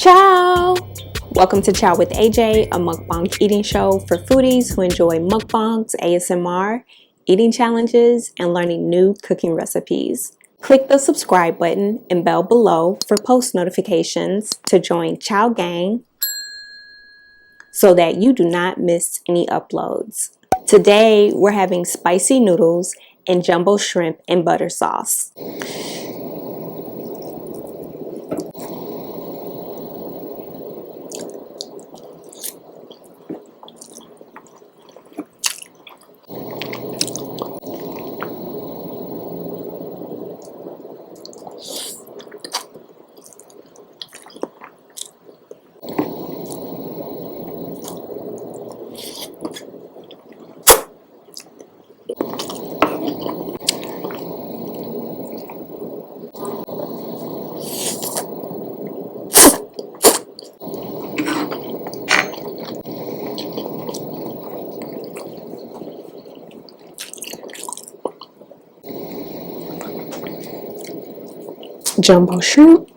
Ciao! Welcome to Chow with AJ, a mukbang eating show for foodies who enjoy mukbangs, ASMR, eating challenges, and learning new cooking recipes. Click the subscribe button and bell below for post notifications to join Chow Gang so that you do not miss any uploads. Today, we're having spicy noodles and jumbo shrimp and butter sauce. Jumbo shrimp.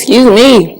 Excuse me.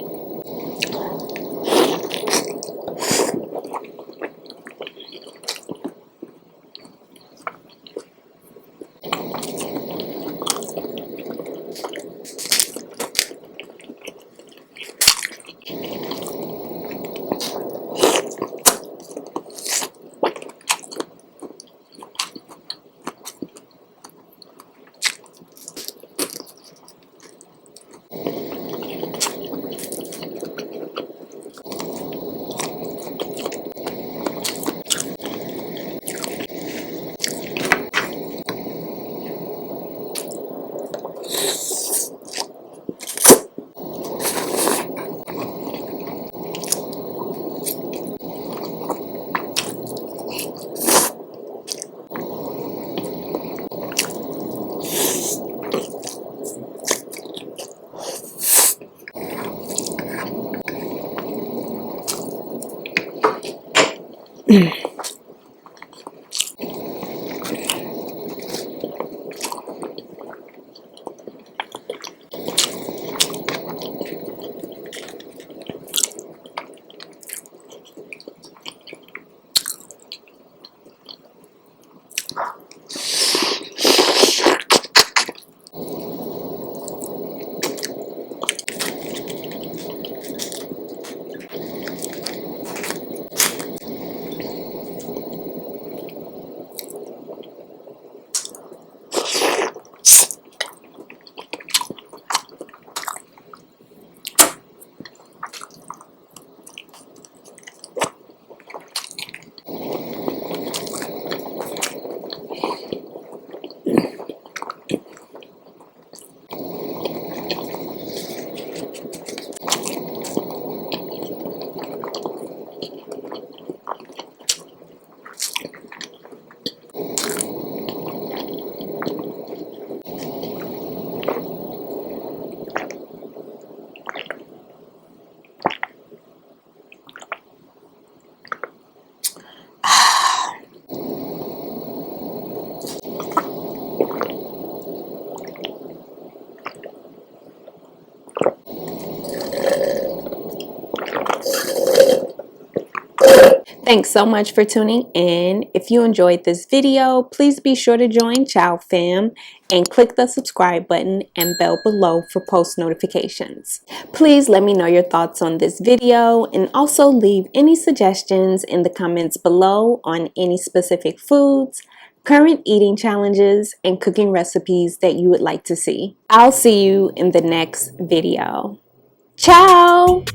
Thanks so much for tuning in. If you enjoyed this video, please be sure to join Chow Fam and click the subscribe button and bell below for post notifications. Please let me know your thoughts on this video and also leave any suggestions in the comments below on any specific foods, current eating challenges, and cooking recipes that you would like to see. I'll see you in the next video. Ciao!